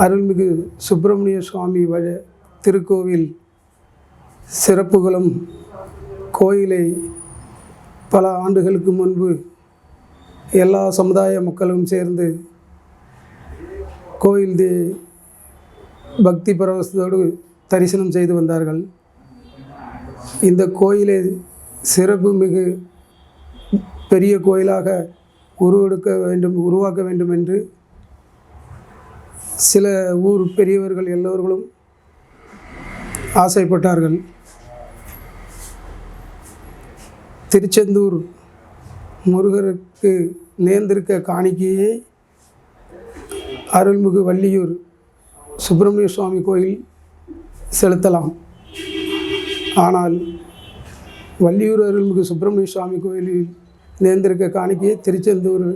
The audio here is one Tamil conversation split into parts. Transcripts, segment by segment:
அருள்மிகு சுப்பிரமணிய சுவாமி திருக்கோவில் சிறப்புகளும் கோயிலை பல ஆண்டுகளுக்கு முன்பு எல்லா சமுதாய மக்களும் சேர்ந்து கோயில் பக்தி பரவசத்தோடு தரிசனம் செய்து வந்தார்கள். இந்த கோயிலை சிறப்பு மிகு பெரிய கோயிலாக உருவாக்க வேண்டும் என்று சில ஊர் பெரியவர்கள் எல்லோர்களும் ஆசைப்பட்டார்கள். திருச்செந்தூர் முருகருக்கு நேர்ந்திருக்க காணிக்கையை அருள்மிகு வள்ளியூர் சுப்பிரமணிய சுவாமி கோயில் செலுத்தலாம். ஆனால் வள்ளியூர் அருள்மிகு சுப்பிரமணிய சுவாமி கோயிலில் நேர்ந்திருக்க காணிக்கையை திருச்செந்தூர்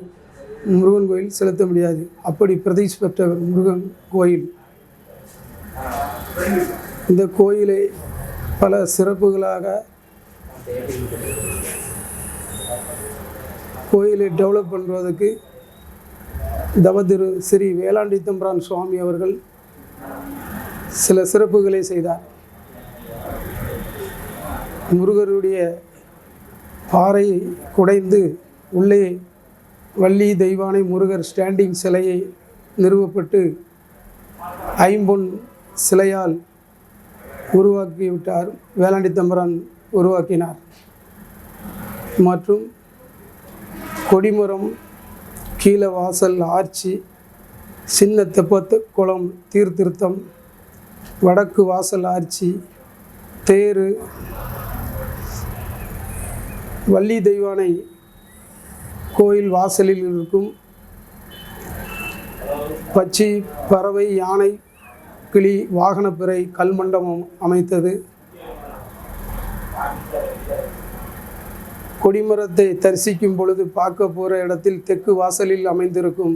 முருகன் கோயில் செலுத்த முடியாது. அப்படி பிரதிஷ்டை பெற்ற முருகன் கோயில். இந்த கோயிலை பல சிறப்புகளாக கோயிலை டெவலப் பண்ணுவதற்கு தவதிரு ஸ்ரீ வேலாண்டி தம்பிரான் சுவாமி அவர்கள் சில சிறப்புகளை செய்தார். முருகருடைய பாறை குடைந்து உள்ளே வள்ளி தெய்வானை முருகர் ஸ்டாண்டிங் சிலையை நிறுவப்பட்டு ஐம்பொன் சிலையால் உருவாக்கிவிட்டார். வேலாண்டி தம்பிரான் உருவாக்கினார். மற்றும் கொடிமரம், கீழே வாசல் ஆர்ச்சி, சின்ன தெப்பத்து குளம் தீர்த்திருத்தம், வடக்கு வாசல் ஆர்ச்சி, தேரு, வள்ளி தெய்வானை கோயில் வாசலில் இருக்கும் பச்சி, பறவை, யானை, கிளி, வாகனப்பிறை கல்மண்டபம் அமைத்தது. கொடிமரத்தை தரிசிக்கும் பொழுது பார்க்க போகிற இடத்தில் தெற்கு வாசலில் அமைந்திருக்கும்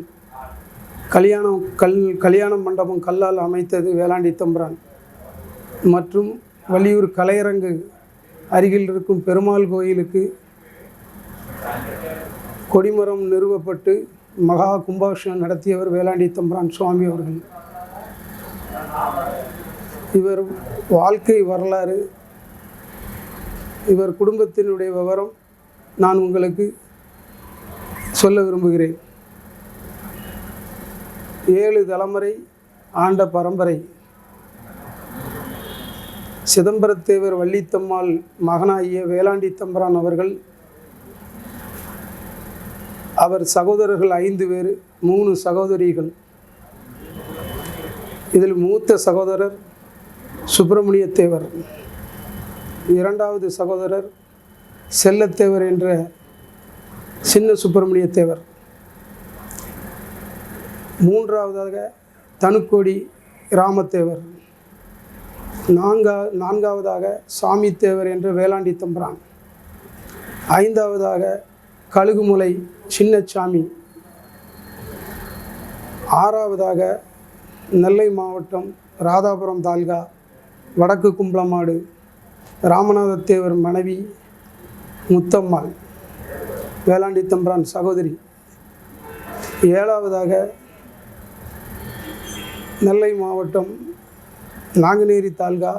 கல்யாண மண்டபம் கல்லால் அமைத்தது வேலாண்டி தம்பிரான். மற்றும் வள்ளியூர் கலையரங்கு அருகில் இருக்கும் பெருமாள் கோயிலுக்கு கொடிமரம் நிறுவப்பட்டு மகா கும்பாபிஷேகம் நடத்தியவர் வேலாண்டி தம்பிரான் சுவாமி அவர்கள். இவர் வாழ்க்கை வரலாறு, இவர் குடும்பத்தினுடைய விவரம் நான் உங்களுக்கு சொல்ல விரும்புகிறேன். 7 தலைமுறை ஆண்ட பரம்பரை. சிதம்பரத்தேவர் வள்ளித்தம்மாள் மகனாகிய வேலாண்டி தம்பிரான் அவர்கள், அவர் சகோதரர்கள் 5 பேர், 3 சகோதரிகள். இதில் மூத்த சகோதரர் சுப்பிரமணிய தேவர், 2வது சகோதரர் செல்லத்தேவர் என்ற சின்ன சுப்பிரமணிய தேவர், 3வதாக தனுக்கோடி ராமத்தேவர், 4வதாக சாமி தேவர் என்ற வேலாண்டி தம்பிரான், 5வதாக கழுகுமலை சின்னசாமி, 6வதாக நெல்லை மாவட்டம் ராதாபுரம் தாலுகா வடக்கு கும்பலமாடு ராமநாதத்தேவர் மனைவி முத்தம்மாள் வேலாண்டி தம்பிரான் சகோதரி, 7வதாக நெல்லை மாவட்டம் நாங்குநேரி தாலுகா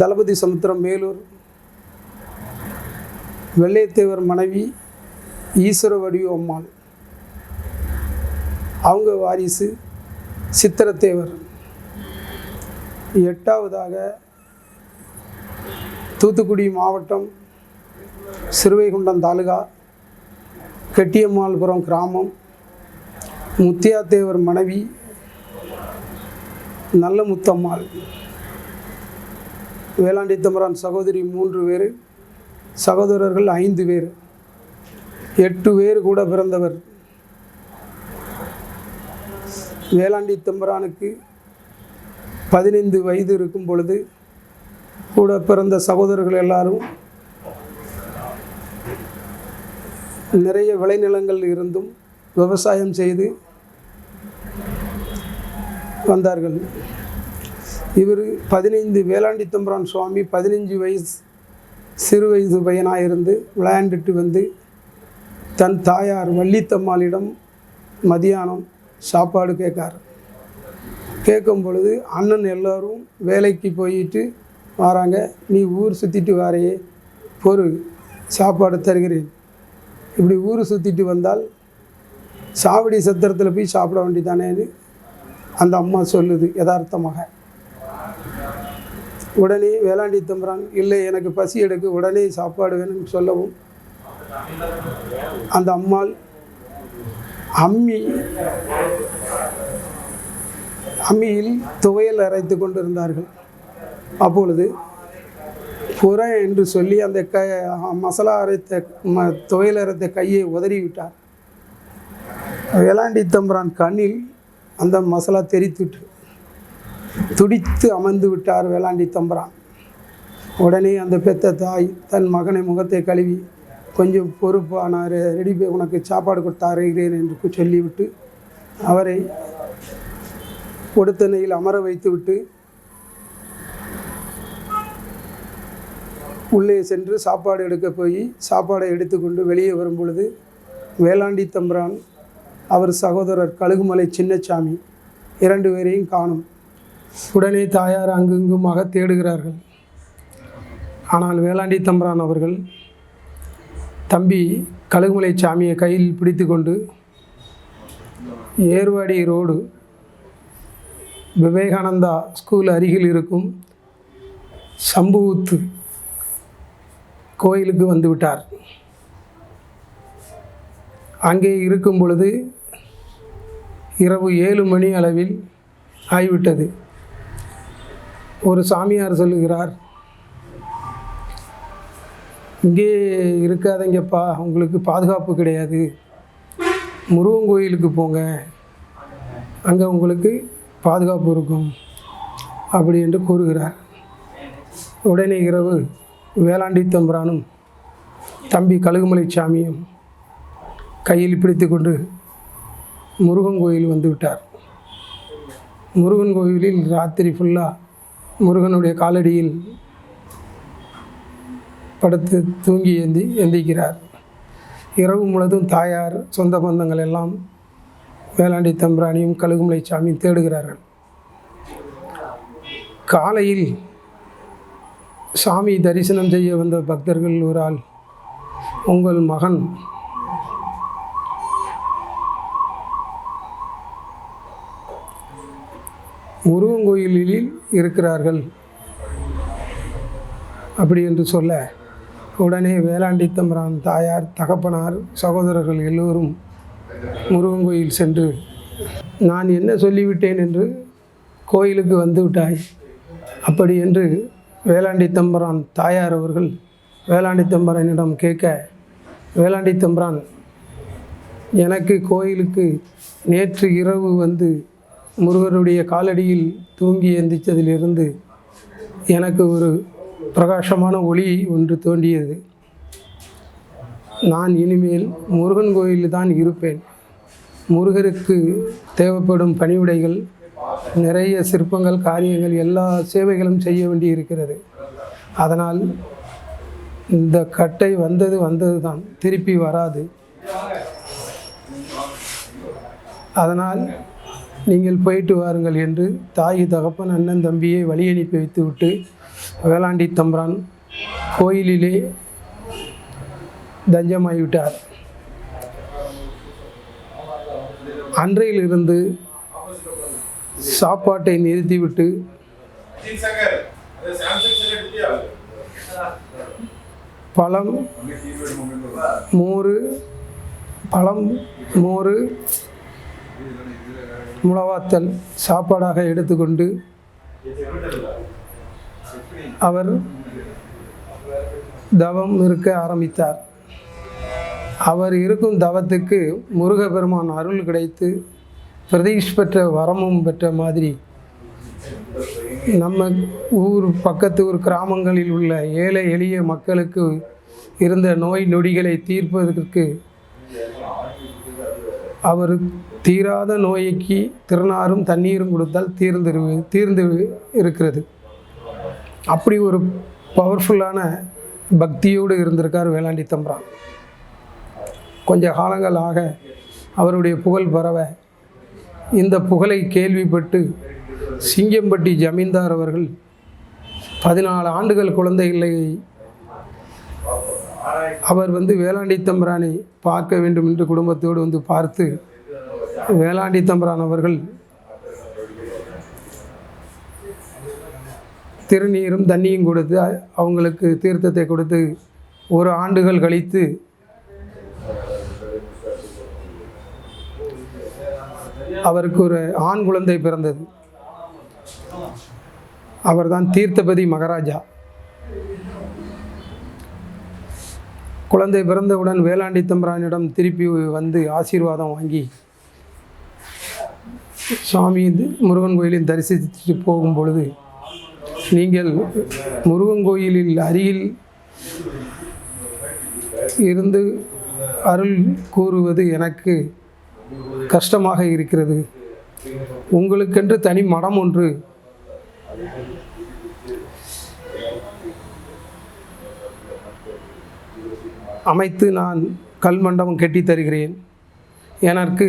தளபதி சமுத்திரம் மேலூர் வெள்ளையத்தேவர் மனைவி ஈஸ்வர வடிவு அம்மாள், அவங்க வாரிசு சித்திரத்தேவர். 8வதாக தூத்துக்குடி மாவட்டம் சிறுவைகுண்டம் தாலுகா கெட்டியம்மாள்புரம் கிராமம் முத்தியாத்தேவர் மனைவி நல்ல முத்தம்மாள். வேலாண்டி தம்பிரான் சகோதரி 3 பேர், சகோதரர்கள் 5 பேர், 8 பேர் கூட பிறந்தவர். வேலாண்டி தம்பிரானுக்கு 15 வயது இருக்கும் பொழுது கூட பிறந்த சகோதரர்கள் எல்லாரும் நிறைய விளைநிலங்கள் இருந்தும் விவசாயம் செய்து வந்தார்கள். இவர் 15 வேலாண்டி தம்பிரான் சுவாமி 15 வயசு சிறு வயது பையனாக இருந்து விளையாண்டுட்டு வந்து தன் தாயார் வள்ளித்தம்மாளிடம் மதியானம் சாப்பாடு கேட்கார். கேட்கும் பொழுது அண்ணன் எல்லோரும் வேலைக்கு போயிட்டு வராங்க. நீ ஊர் சுற்றிட்டு வாரையே, பொறு சாப்பாடு தருகிறேன். இப்படி ஊர் சுற்றிட்டு வந்தால் சாவடி சத்திரத்தில் போய் சாப்பிட வேண்டியதானேன்னு அந்த அம்மா சொல்லுது யதார்த்தமாக. உடனே வேலாண்டி தம்புரான், இல்லை எனக்கு பசி எடுக்கு, உடனே சாப்பாடு வேணும்னு சொல்லவும் அந்த அம்மாள் அம்மியில் துவையல் அரைத்து கொண்டிருந்தார்கள். அப்பொழுது புற என்று சொல்லி அந்த மசாலா அரைத்த துவையல் அரைத்த கையை உதறிவிட்டார். வேலாண்டி தம்புரான் கண்ணில் அந்த மசாலா தெரித்துட்டு துடித்து அமர்ந்து விட்டார் வேலாண்டி தம்புரான். உடனே அந்த பெத்த தாய் தன் மகனை முகத்தை கழுவி, கொஞ்சம் பொறுப்பா, நான் ரெடி உனக்கு சாப்பாடு கொடுத்து அறைகிறேன் என்று சொல்லிவிட்டு அவரை கொடுத்தனையில் அமர வைத்துவிட்டு உள்ளே சென்று சாப்பாடு எடுக்க போய் சாப்பாடை எடுத்துக்கொண்டு வெளியே வரும் பொழுது வேலாண்டி தம்புரான், அவர் சகோதரர் கழுகுமலை சின்னசாமி 2 பேரையும் காணும். உடனே தாயார் அங்குங்குமாக தேடுகிறார்கள். ஆனால் வேலாண்டி தம்புரான் அவர்கள் தம்பி கழுகுமலை சாமியை கையில் பிடித்து கொண்டு ஏர்வாடி ரோடு விவேகானந்தா ஸ்கூல் அருகில் இருக்கும் சம்புவுத்து கோயிலுக்கு வந்து விட்டார். அங்கே இருக்கும் பொழுது இரவு 7 மணி அளவில் ஆகிவிட்டது. ஒரு சாமியார் சொல்லுகிறார், இங்கே இருக்காதீங்கப்பா, உங்களுக்கு பாதுகாப்பு கிடையாது, முருகன் கோயிலுக்கு போங்க, அங்கே உங்களுக்கு பாதுகாப்பு இருக்கும் அப்படி என்று கூறுகிறார். உடனே இரவு வேலாண்டி தம்புரானும் தம்பி கழுகுமலை சாமியும் கையில் பிடித்து கொண்டு முருகன் கோயில் வந்து விட்டார். முருகன் கோயிலில் ராத்திரி ஃபுல்லாக முருகனுடைய காலடியில் படுத்து தூங்கி எந்திக்கிறார். இரவு முழுதும் தாயார், சொந்த பந்தங்கள் எல்லாம் வேலாண்டி தம்புரானையும் கழுகுமலை சாமியும் தேடுகிறார்கள். காலையில் சாமி தரிசனம் செய்ய வந்த பக்தர்கள் ஒரு ஆள், உங்கள் மகன் முருகன் கோயிலில் இருக்கிறார்கள் அப்படி என்று சொல்ல, உடனே வேலாண்டி தம்புரான் தாயார், தகப்பனார், சகோதரர்கள் எல்லோரும் முருகன் கோயில் சென்று, நான் என்ன சொல்லிவிட்டேன் என்று கோயிலுக்கு வந்து விட்டாய் அப்படி என்று வேலாண்டி தம்புரான் தாயார் அவர்கள் வேலாண்டி தம்புரானிடம் கேட்க, வேலாண்டி தம்புரான், எனக்கு கோயிலுக்கு நேற்று இரவு வந்து முருகருடைய காலடியில் தூங்கி எந்திரிச்சதிலிருந்து எனக்கு ஒரு பிரகாசமான ஒளி ஒன்று தோன்றியது. நான் இனிமேல் முருகன் கோயிலில் தான் இருப்பேன். முருகருக்கு தேவைப்படும் பணிவிடைகள், நிறைய சிற்பங்கள், காரியங்கள், எல்லா சேவைகளும் செய்ய வேண்டி இருக்கிறது. அதனால் இந்த கட்டை வந்தது தான், திருப்பி வராது. அதனால் நீங்கள் போயிட்டு வாருங்கள் என்று தாய், தகப்பன், அண்ணன், தம்பியை வழி அனுப்பி வைத்து விட்டு வேலாண்டி தம்புரான் கோயிலிலே தஞ்சமாகிவிட்டார். அன்றையிலிருந்து சாப்பாட்டை நிறுத்திவிட்டு பழம், மோர், முளவாத்தல் சாப்பாடாக எடுத்துக்கொண்டு அவர் தவம் இருக்க ஆரம்பித்தார். அவர் இருக்கும் தவத்துக்கு முருகப்பெருமான் அருள் கிடைத்து பிரதீஷ் பெற்ற வரமும் பெற்ற மாதிரி நம்ம பக்கத்து ஊர் கிராமங்களில் உள்ள ஏழை எளிய மக்களுக்கு இருந்த நோய் நொடிகளை தீர்ப்பதற்கு அவர் தீராத நோய்க்கு திருநாரும் தண்ணீரும் கொடுத்தால் தீர்ந்து இருக்கிறது. அப்படி ஒரு பவர்ஃபுல்லான பக்தியோடு இருந்திருக்கார் வேலாண்டி தம்புரான். கொஞ்ச காலங்களாக அவருடைய புகழ் பரவ இந்த புகழை கேள்விப்பட்டு சிங்கம்பட்டி ஜமீன்தார் அவர்கள் 14 ஆண்டுகள் குழந்தை இல்லை அவர் வேளாண்டி தம்பிரானை பார்க்க வேண்டும் என்று குடும்பத்தோடு பார்த்து வேளாண்டி தம்பிரான் அவர்கள் திருநீரும் தண்ணியும் கொடுத்து அவங்களுக்கு தீர்த்தத்தை கொடுத்து 1 ஆண்டுகள் கழித்து அவருக்கு ஒரு ஆண் குழந்தை பிறந்தது. அவர்தான் தீர்த்தபதி மகாராஜா. குழந்தை பிறந்தவுடன் வேளாண்டி தம்பிரானிடம் திருப்பி ஆசீர்வாதம் வாங்கி சுவாமி முருகன் கோயிலில் தரிசித்து போகும் பொழுது, நீங்கள் முருகன் கோயிலில் அருகில் இருந்து அருள் கூறுவது எனக்கு கஷ்டமாக இருக்கிறது. உங்களுக்கென்று தனி மடம் ஒன்று அமைத்து நான் கல் மண்டபம் கட்டி தருகிறேன். எனக்கு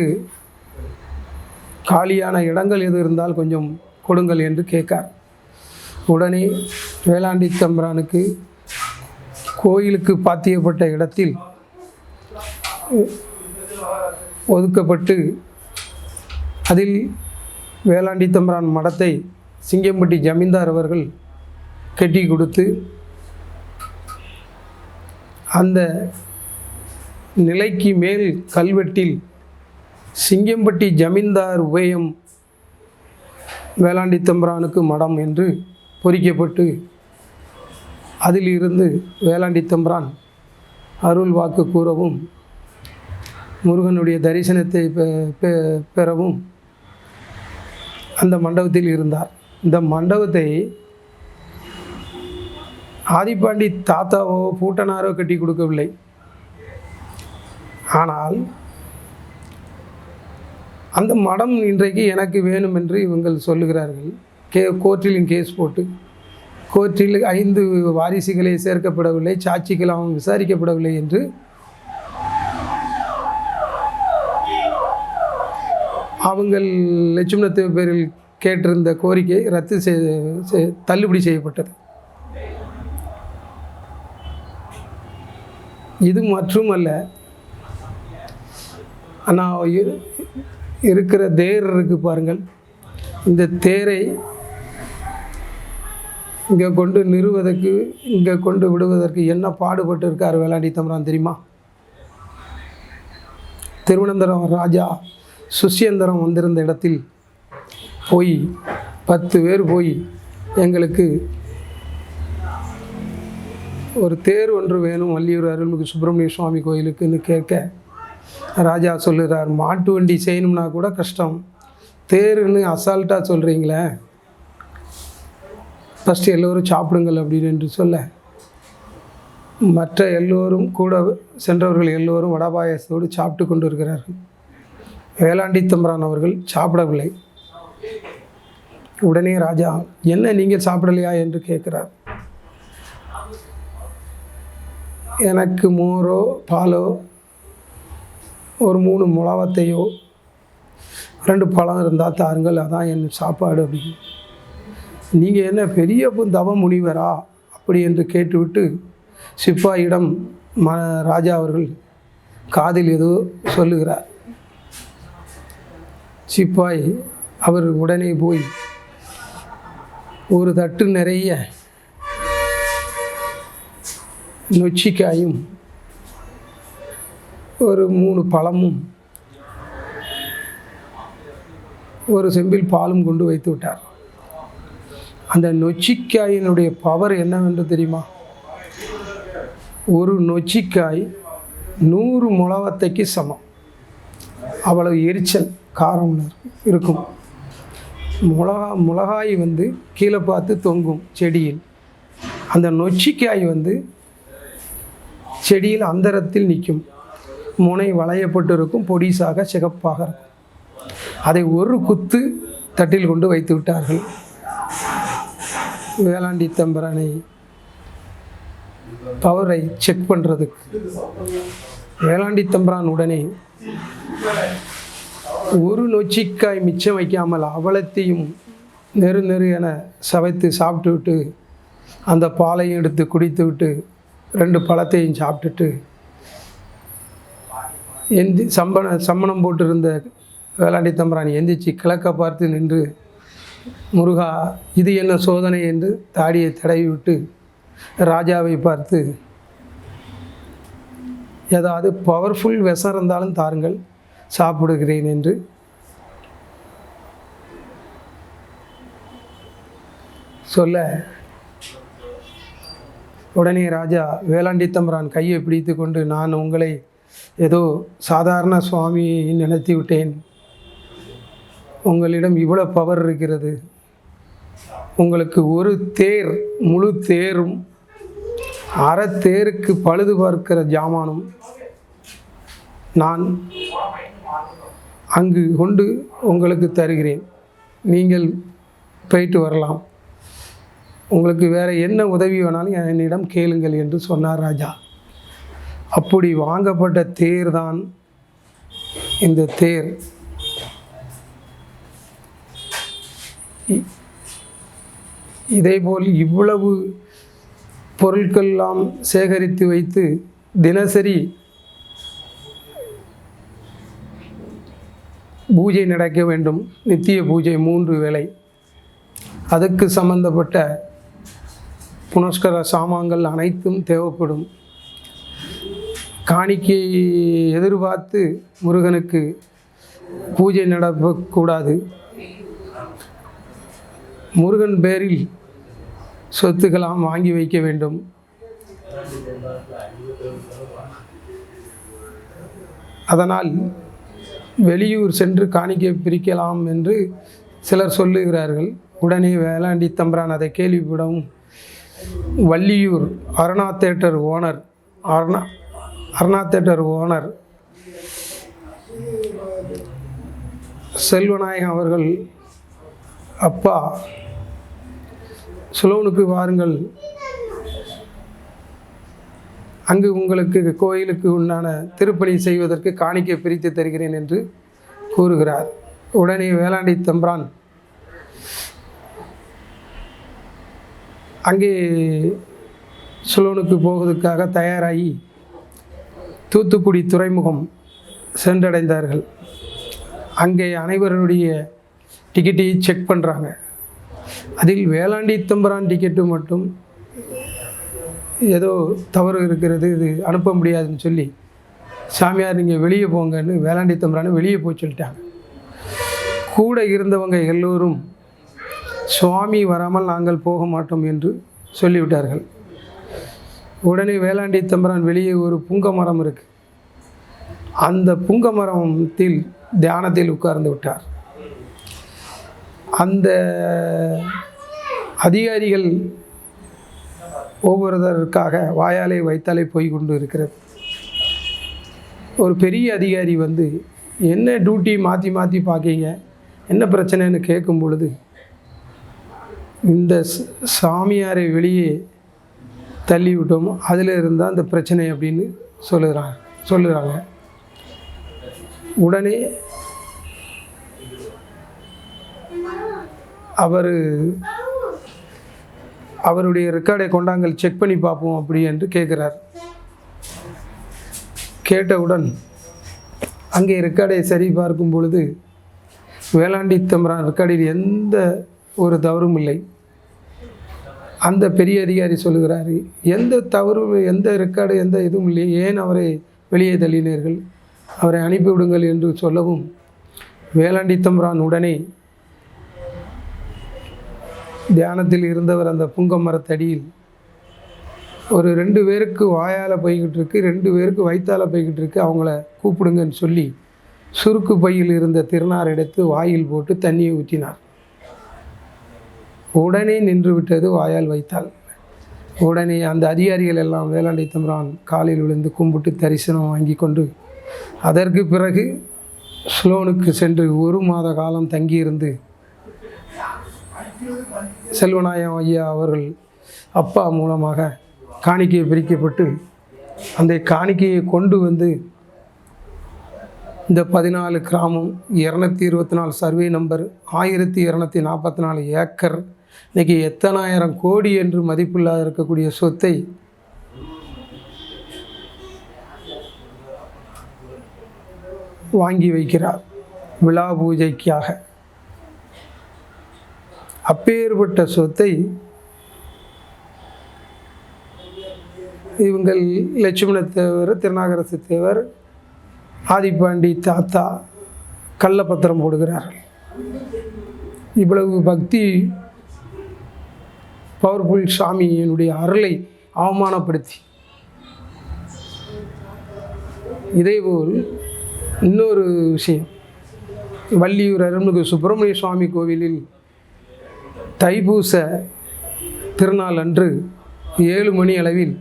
காலியான இடங்கள் எது இருந்தால் கொஞ்சம் கொடுங்கள் என்று கேட்கார். உடனே வேளாண்டி தம்பிரானுக்கு கோயிலுக்கு பாத்தியப்பட்ட இடத்தில் ஒதுக்கப்பட்டு அதில் வேளாண்டி தம்பிரான் மடத்தை சிங்கம்பட்டி ஜமீன்தார் அவர்கள் கட்டி கொடுத்து அந்த நிலைக்கு மேல் கல்வெட்டில் சிங்கம்பட்டி ஜமீன்தார் உபயம் வேளாண்டி தம்பிரானுக்கு மடம் என்று பொறிக்கப்பட்டு அதில் இருந்து வேளாண்டி தம்பிரான் அருள் வாக்கு கூறவும் முருகனுடைய தரிசனத்தை பெறவும் அந்த மண்டபத்தில் இருந்தார். இந்த மண்டபத்தை ஆதிப்பாண்டி தாத்தாவோ பூட்டனாரோ கட்டி கொடுக்கவில்லை. ஆனால் அந்த மடம் இன்றைக்கு எனக்கு வேணும் என்று இவங்கள் சொல்லுகிறார்கள். கோர்ட்டிலும் கேஸ் போட்டு கோர்ட்டில் 5 வாரிசுகளே சேர்க்கப்படவில்லை, சாட்சிகள் அவன் விசாரிக்கப்படவில்லை என்று அவங்கள் லட்சுமணத்தேவ பேரில் கேட்டிருந்த கோரிக்கை தள்ளுபடி செய்யப்பட்டது. இது மட்டுமல்ல, ஆனால் இருக்கிற தேர் இருக்கு பாருங்கள், இந்த தேரை இங்கே கொண்டு நிறுவதற்கு இங்கே கொண்டு விடுவதற்கு என்ன பாடுபட்டு இருக்கார் வேளாண்டி தம்பிரான் தெரியுமா? திருவனந்தபுரம் ராஜா சுஷ்யந்தரம் வந்திருந்த இடத்தில் போய் 10 பேர் போய் எங்களுக்கு ஒரு தேர் ஒன்று வேணும் வள்ளியூர் அருள்மிகு சுப்பிரமணிய சுவாமி கோயிலுக்குன்னு கேட்க, ராஜா சொல்லுறார், மாட்டு வண்டி செய்யணும்னா கூட கஷ்டம், தேருன்னு அசால்ட்டாக சொல்கிறீங்களே, ஃபஸ்ட்டு எல்லோரும் சாப்பிடுங்கள் அப்படின்னு என்று சொல்ல, மற்ற எல்லோரும் கூட சென்றவர்கள் எல்லோரும் வடபாயசத்தோடு சாப்பிட்டு கொண்டு இருக்கிறார்கள். வேளாண்டி தம்பிரான் அவர்கள் சாப்பிடவில்லை. உடனே ராஜா, என்ன நீங்கள் சாப்பிடலையா என்று கேட்குறார். எனக்கு மோரோ பாலோ ஒரு 3 முழாவத்தையோ 2 பழம் இருந்தால் தாருங்கள், அதான் என் சாப்பாடு அப்படின்னு. நீங்கள் என்ன பெரிய தவ முனிவரா அப்படி என்று கேட்டுவிட்டு சிப்பாயிடம் ராஜா அவர்கள் காதில் ஏதோ சொல்லுகிறார். சிப்பாய் அவர் உடனே போய் ஒரு தட்டு நிறைய நொச்சிக்காயும் ஒரு 3 பழமும் ஒரு செம்பில் பாலும் கொண்டு வைத்து விட்டார். அந்த நொச்சிக்காயினுடைய பவர் என்னவென்று தெரியுமா? ஒரு நொச்சிக்காய் 100 முழவத்தைக்கு சமம். அவ்வளவு எரிச்சல் காரம் இருக்கும். மிளகாய் கீழே பார்த்து தொங்கும் செடியில். அந்த நொச்சிக்காய் செடியில் அந்தரத்தில் நிற்கும். முனை வளையப்பட்டு இருக்கும், பொடிசாக சிகப்பாக இருக்கும். அதை ஒரு குத்து தட்டில் கொண்டு வைத்து விட்டார்கள். வேளாண்டி தம்பிரானை பவரை செக் பண்ணுறதுக்கு வேளாண்டி தம்பிரான் உடனே ஒரு நொச்சிக்காய் மிச்சம் வைக்காமல் அவலத்தையும் நெரு என சவைத்து சாப்பிட்டு விட்டு அந்த பாலையும் எடுத்து குடித்து விட்டு 2 பழத்தையும் சாப்பிட்டுட்டு சம்மணம் போட்டிருந்த வேலாண்டி தம்பிரான் எந்திரிச்சு கிழக்க பார்த்து நின்று, முருகா இது என்ன சோதனை என்று தாடியை தடவி விட்டு ராஜாவை பார்த்து, ஏதாவது பவர்ஃபுல் விஷம் இருந்தாலும் தாருங்கள், சாப்பிடுகிறேன் என்று சொல்ல, உடனே ராஜா வேலாண்டி தம்பிரான் கையை பிடித்து கொண்டு, நான் உங்களை ஏதோ சாதாரண சுவாமியை நினைத்து விட்டேன், உங்களிடம் இவ்வளோ பவர் இருக்கிறது, உங்களுக்கு ஒரு தேர் முழு தேரும் அரை தேருக்கு பழுது பார்க்கிற ஜாமானும் நான் அங்கு கொண்டு உங்களுக்கு தருகிறேன், நீங்கள் போயிட்டு வரலாம், உங்களுக்கு வேறு என்ன உதவி வேணாலும் என்னிடம் கேளுங்கள் என்று சொன்னார் ராஜா. அப்படி வாங்கப்பட்ட தேர் தான் இந்த தேர். இதேபோல் இவ்வளவு பொருட்களெல்லாம் சேகரித்து வைத்து தினசரி பூஜை நடக்க வேண்டும், நித்திய பூஜை 3 வேளை. அதுக்கு சம்பந்தப்பட்ட புனஸ்கர சாமான்கள் அனைத்தும் தேவைப்படும். காணிக்கை எதிர்பார்த்து முருகனுக்கு பூஜை நடக்கக்கூடாது. முருகன் பேரில் சொத்துக்கெல்லாம் வாங்கி வைக்க வேண்டும். அதனால் வெளியூர் சென்று காணிக்கை பிரிக்கலாம் என்று சிலர் சொல்லுகிறார்கள். உடனே வேலாண்டி தம்பிரான் அதை கேள்விப்படவும் வள்ளியூர் அருணா தேட்டர் ஓனர் செல்வநாயகம் அவர்கள், அப்பா சுலோனுக்கு வாருங்கள், அங்கு உங்களுக்கு கோயிலுக்கு உண்டான திருப்பணி செய்வதற்கு காணிக்கை பிரித்து தருகிறேன் என்று கூறுகிறார். உடனே வேலாண்டி தம்பிரான் அங்கே சுலோனுக்கு போவதற்காக தயாராகி தூத்துக்குடி துறைமுகம் சென்றடைந்தார்கள். அங்கே அனைவருடைய டிக்கெட்டை செக் பண்ணுறாங்க. அதில் வேலாண்டி தம்பிரான் டிக்கெட்டு மட்டும் ஏதோ தவறு இருக்கிறது, இது அனுப்ப முடியாதுன்னு சொல்லி, சாமியார் நீங்கள் வெளியே போங்கன்னு வேலாண்டி தம்பிரானை வெளியே போய் சொல்லிட்டாங்க. கூட இருந்தவங்க எல்லோரும் சுவாமி வராமல் நாங்கள் போக மாட்டோம் என்று சொல்லிவிட்டார்கள். உடனே வேலாண்டி தம்பிரான் வெளியே ஒரு புங்க மரம் இருக்குது, அந்த புங்க மரத்தில் தியானத்தில் உட்கார்ந்து விட்டார். அந்த அதிகாரிகள் ஒவ்வொருத்தருக்காக வாயாலே வைத்தாலே போய் கொண்டு இருக்கிறது. ஒரு பெரிய அதிகாரி வந்து, என்ன டியூட்டி மாற்றி மாற்றி பார்க்கிங்க, என்ன பிரச்சனைன்னு கேட்கும் பொழுது, இந்த சாமியாரை வெளியே தள்ளி விட்டோமோ அதில் இருந்தால் அந்த பிரச்சனை அப்படின்னு சொல்லுறாங்க. உடனே அவருடைய ரெக்கார்டை கொண்டாங்கள் செக் பண்ணி பார்ப்போம் அப்படி என்று கேட்குறார். கேட்டவுடன் அங்கே ரெக்கார்டை சரி பார்க்கும் பொழுது வேலாண்டி தம்பிரான் ரெக்கார்டில் எந்த ஒரு தவறும் இல்லை. அந்த பெரிய அதிகாரி சொல்லுகிறார், எந்த தவறும், எந்த ரெக்கார்டு, எந்த இதுவும் இல்லை, ஏன் அவரை வெளியே தள்ளினீர்கள், அவரை அனுப்பிவிடுங்கள் என்று சொல்லவும் வேலாண்டி தம்பிரான் உடனே தியானத்தில் இருந்தவர் அந்த புங்க மரத்தடியில் ஒரு 2 பேருக்கு வாயால் போய்கிட்டு இருக்கு, 2 பேருக்கு வயிற்றால் போய்கிட்டு இருக்கு, அவங்கள கூப்பிடுங்கன்னு சொல்லி சுருக்கு பையில் இருந்த திருநார் எடுத்து வாயில் போட்டு தண்ணியை ஊற்றினார். உடனே நின்று விட்டது வாயால் வைத்தால். உடனே அந்த அதிகாரிகள் எல்லாம் வேலாண்டி தம்பிரான் காலில் விழுந்து கும்பிட்டு தரிசனம் வாங்கி கொண்டு அதற்கு பிறகு ஸ்லோனுக்கு சென்று 1 மாத காலம் தங்கியிருந்து செல்வநாயகம் ஐயா அவர்கள் அப்பா மூலமாக காணிக்கை பிரிக்கப்பட்டு அந்த காணிக்கையை கொண்டு வந்து இந்த 14 கிராமம், 224 சர்வே நம்பர், 1244 ஏக்கர், இன்றைக்கி எத்தனாயிரம் கோடி என்று மதிப்பில்லாத இருக்கக்கூடிய சொத்தை வாங்கி வைக்கிறார் விழா பூஜைக்காக. அப்பேற்பட்ட சொத்தை இவங்கள் லட்சுமணத்தேவர், திருநாகரசு தேவர், ஆதிப்பாண்டி தாத்தா கள்ளப்பத்திரம் போடுகிறார்கள். இவ்வளவு பக்தி பவர்ஃபுல் சாமியினுடைய அருளை அவமானப்படுத்தி. இதேபோல் இன்னொரு விஷயம், வள்ளியூர் அருள்மிகு சுப்பிரமணிய சுவாமி கோவிலில் தைப்பூச திருநாள் அன்று 7 மணி அளவில்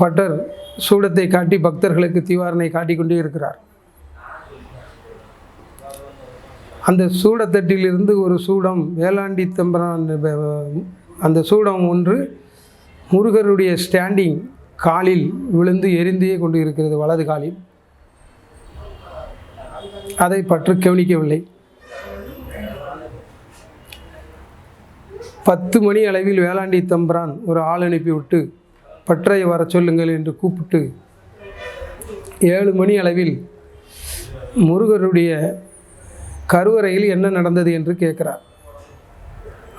பட்டர் சூடத்தை காட்டி பக்தர்களுக்கு தீவாரனை காட்டிக்கொண்டே இருக்கிறார். அந்த சூடத்தட்டிலிருந்து ஒரு சூடம் வேலாண்டி தம்பிரான், அந்த சூடம் ஒன்று முருகருடைய ஸ்டாண்டிங் காலில் விழுந்து எரிந்தே கொண்டு இருக்கிறது, வலது காலில். அதை பற்று கவனிக்கவில்லை. 10 மணி அளவில் வேலாண்டி தம்பிரான் ஒரு ஆள் அனுப்பிவிட்டு பற்றை வர சொல்லுங்கள் என்று கூப்பிட்டு 7 மணி அளவில் முருகருடைய கருவறையில் என்ன நடந்தது என்று கேட்கிறார்.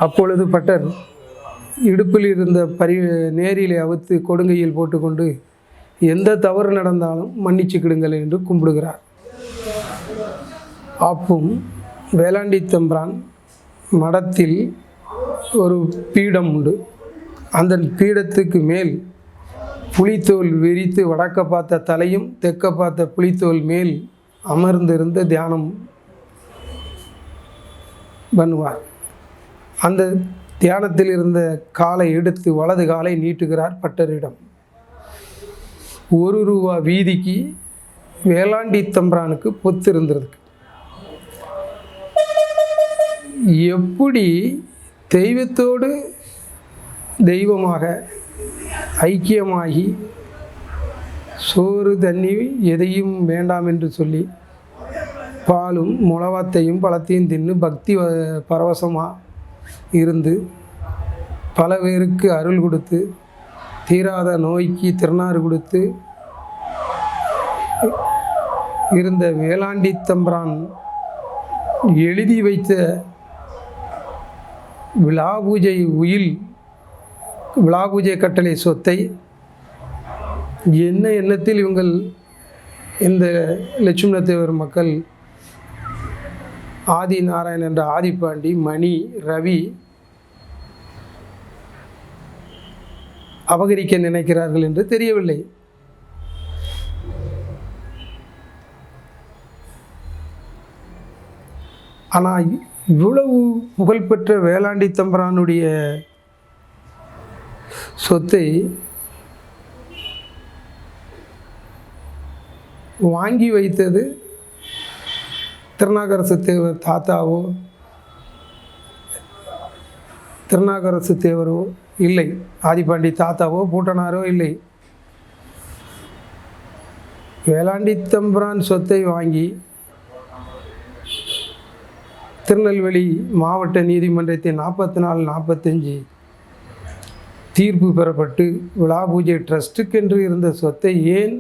அப்பொழுது பட்டர் இடுப்பில் இருந்த நேரிலே அவுத்து கொடுங்கையில் போட்டுக்கொண்டு எந்த தவறு நடந்தாலும் மன்னிச்சுக்கிடுங்கள் என்று கும்பிடுகிறார். அப்பவும் வேலாண்டி தம்பிரான் மடத்தில் ஒரு பீடம் உண்டு. அந்த பீடத்துக்கு மேல் புலித்தோல் விரித்து வடக்க பார்த்த தலையும் தெற்க பார்த்த புலித்தோல் மேல் அமர்ந்திருந்த தியானம் பண்ணுவார். அந்த தியானத்தில் இருந்த காலை எடுத்து வலது காலை நீட்டுகிறார் பட்டரிடம். 1 ரூபா வீதிக்கு வேலாண்டி தம்பிரானுக்கு பொத்து இருந்திருக்கு. எப்படி தெய்வத்தோடு தெய்வமாக ஐக்கியமாகி சோறு தண்ணி எதையும் வேண்டாம் என்று சொல்லி பாலும் முளவாத்தையும் பழத்தையும் தின்னு பக்தி பரவசமாக இருந்து பல பேருக்கு அருள் கொடுத்து தீராத நோய்க்கு திருநாறு கொடுத்து இருந்த வேலாண்டி தம்பிரான் எழுதி வைத்த விழா பூஜை கட்டளை சொத்தை என்ன எண்ணத்தில் இவங்கள் இந்த லட்சுமணத்தேவர் மக்கள் ஆதி நாராயணன் என்ற ஆதிப்பாண்டி, மணி, ரவி அபகரிக்க நினைக்கிறார்கள் என்று தெரியவில்லை. ஆனால் இவ்வளவு புகழ்பெற்ற வேலாண்டி தம்பிரானுடைய சொத்தை வாங்கி வைத்தது திருநாகரசு தேவர் தாத்தாவோ திருநாகரசு தேவரோ இல்லை, ஆதிப்பாண்டி தாத்தாவோ பூட்டனாரோ இல்லை. வேலாண்டி தம்பிரான் சொத்தை வாங்கி திருநெல்வேலி மாவட்ட நீதிமன்றத்தின் 44-45 தீர்ப்பு பெறப்பட்டு விழா பூஜை ட்ரஸ்ட்டுக்கென்று இருந்த சொத்தை ஏன்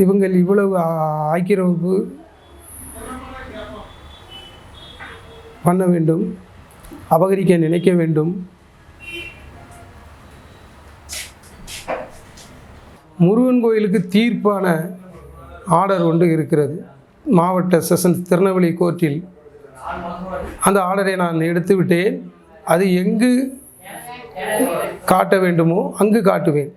இவங்கள் இவ்வளவு ஆக்கிரமிப்பு பண்ண வேண்டும், அபகரிக்க நினைக்க வேண்டும்? முருகன் கோயிலுக்கு தீர்ப்பான ஆர்டர் ஒன்று இருக்கிறது மாவட்ட செஷன்ஸ் திருநெல்வேலி கோர்ட்டில். அந்த ஆர்டரை நான் எடுத்து விட்டேன். அது எங்கு காட்ட வேண்டுமோ அங்கு காட்டுவேன்.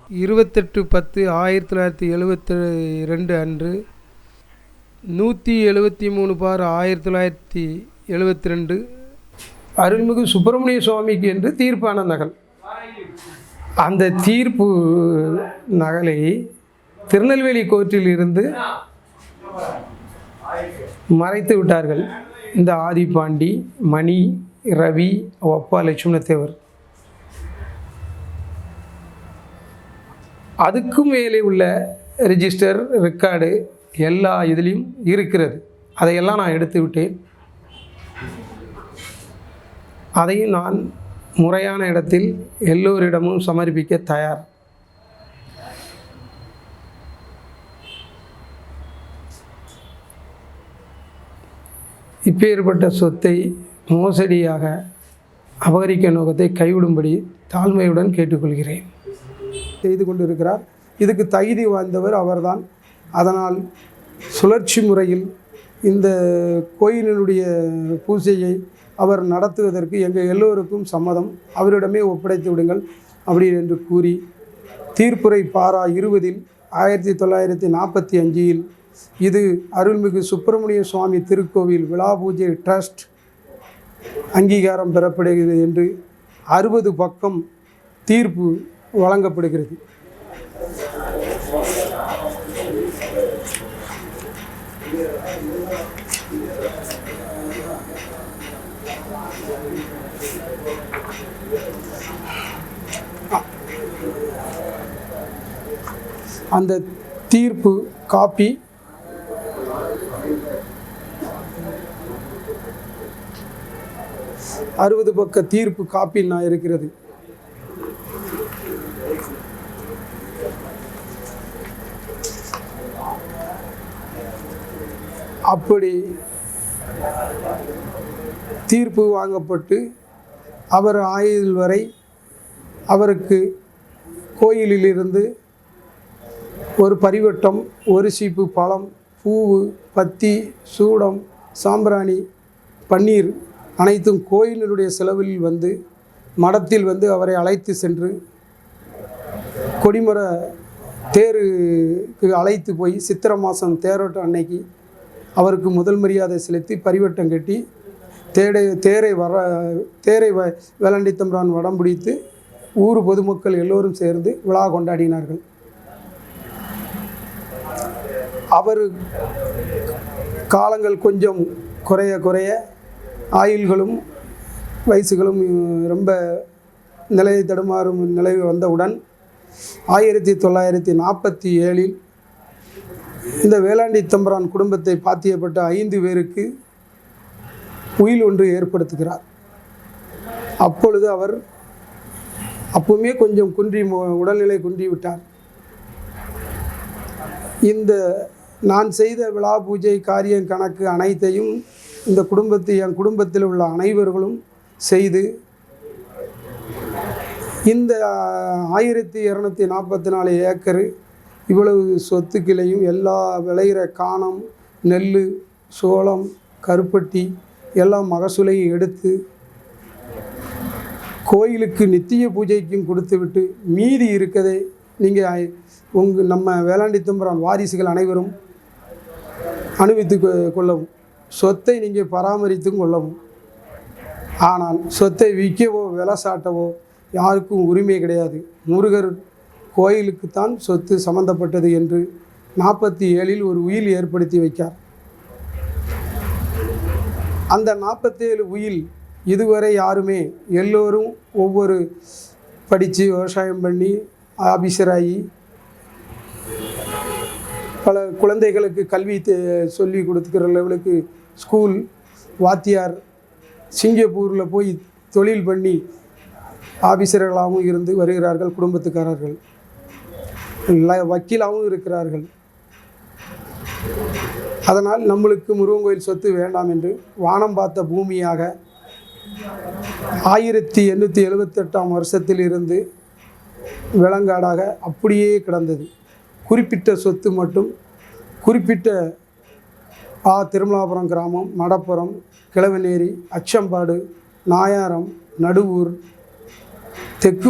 28/10/1972 அன்று 173/1972 அருள்மிகு சுப்பிரமணிய சுவாமிக்கு என்று தீர்ப்பான நகல். அந்த தீர்ப்பு நகலை திருநெல்வேலி கோர்ட்டில் இருந்து மறைத்து விட்டார்கள் இந்த ஆதிப்பாண்டி, மணி, ரவி, ஒப்பா லட்சுமணத்தேவர். அதுக்கும் மேலே உள்ள ரிஜிஸ்டர் ரெக்கார்டு எல்லா இதுலேயும் இருக்கிறது. அதையெல்லாம் நான் எடுத்து விட்டேன். அதையும் நான் முறையான இடத்தில் எல்லோரிடமும் சமர்ப்பிக்க தயார். இப்பேற்பட்ட சொத்தை மோசடியாக அபகரிக்க நோக்கத்தை கைவிடும்படி தாழ்மையுடன் கேட்டுக்கொள்கிறேன். செய்து கொண்டிருக்கிறார். இதுக்கு தகுதி வாய்ந்தவர் அவர்தான். அதனால் சுழற்சி முறையில் இந்த கோயிலினுடைய பூஜையை அவர் நடத்துவதற்கு எங்கள் எல்லோருக்கும் சம்மதம், அவரிடமே ஒப்படைத்து விடுங்கள் அப்படி என்று கூறி தீர்ப்புரை பாரா 20 1945 இது அருள்மிகு சுப்பிரமணிய சுவாமி திருக்கோவில் விழா பூஜை ட்ரஸ்ட் அங்கீகாரம் பெறப்படுகிறது என்று 60 பக்கம் தீர்ப்பு வழங்கப்படுகிறது. அந்த தீர்ப்பு காப்பி அறுபது பக்க தீர்ப்பு காப்பி நான் இருக்கிறது. அப்படி தீர்ப்பு வாங்கப்பட்டு அவர் ஆயுள் வரை அவருக்கு கோயிலிலிருந்து ஒரு பரிவட்டம், ஒரு சீப்பு பழம், பூவு, பத்தி, சூடம், சாம்பிராணி, பன்னீர் அனைத்தும் கோயிலினுடைய செலவில் வந்து மடத்தில் வந்து அவரை அழைத்து சென்று கொடிமர தேருக்கு அழைத்து போய் சித்திரை மாதம் தேரோட்டம் அன்னைக்கு அவருக்கு முதல் மரியாதை செலுத்தி பரிவட்டம் கட்டி தேரை வேலாண்டித்தம்பிரான் வடம் பிடித்து ஊர் பொதுமக்கள் எல்லோரும் சேர்ந்து விழா கொண்டாடினார்கள். அவர் காலங்கள் கொஞ்சம் குறைய ஆயுள்களும் வயசுகளும் ரொம்ப நிலை தடுமாறும் நிலை வந்தவுடன் 1947 இந்த வேலாண்டித்தம்பிரான் குடும்பத்தை பாத்தியப்பட்ட 5 பேருக்கு உயில் ஒன்று ஏற்படுத்துகிறார். அப்பொழுது அவர் அப்பவுமே கொஞ்சம் உடல்நிலை குன்றிவிட்டார். இந்த நான் செய்த விழா பூஜை காரியம் கணக்கு அனைத்தையும் இந்த என் குடும்பத்தில் உள்ள அனைவர்களும் செய்து இந்த 1244 ஏக்கரு இவ்வளவு சொத்துக்களையும் எல்லா விளைகிற காணம், நெல், சோளம், கருப்பட்டி எல்லா மகசூலையும் எடுத்து கோயிலுக்கு நித்திய பூஜைக்கும் கொடுத்துவிட்டு மீதி இருக்கதை நீங்கள் நம்ம வேலாண்டித்தம்பிரான் வாரிசுகள் அனைவரும் அனுபவித்து கொள்ளவும், சொத்தை நீங்கள் பராமரித்தும் கொள்ளவும். ஆனால் சொத்தை விற்கவோ விலை சாட்டவோ யாருக்கும் உரிமை கிடையாது. முருகர் கோயிலுக்குத்தான் சொத்து சம்பந்தப்பட்டது என்று 47 ஒரு உயில் ஏற்படுத்தி வைத்தார். அந்த 47 உயில் இதுவரை யாருமே எல்லோரும் ஒவ்வொரு படித்து விவசாயம் பண்ணி ஆபீசராகி பல குழந்தைகளுக்கு கல்வி சொல்லி கொடுத்துக்கிற லெவலுக்கு ஸ்கூல் வாத்தியார், சிங்கப்பூரில் போய் தொழில் பண்ணி ஆபீசர்களாகவும் இருந்து வருகிறார்கள். குடும்பத்துக்காரர்கள் வக்கீலாகவும் இருக்கிறார்கள். அதனால் நம்மளுக்கு முருகன் கோயில் சொத்து வேண்டாம் என்று வானம் பார்த்த பூமியாக 1878ஆம் வருஷத்தில் இருந்து விலங்காடாக அப்படியே கிடந்தது. குறிப்பிட்ட சொத்து மட்டும் குறிப்பிட்ட திருமலாபுரம் கிராமம், மடப்புறம், கிழவனேரி, அச்சம்பாடு, நாயாரம், நடுவூர், தெற்கு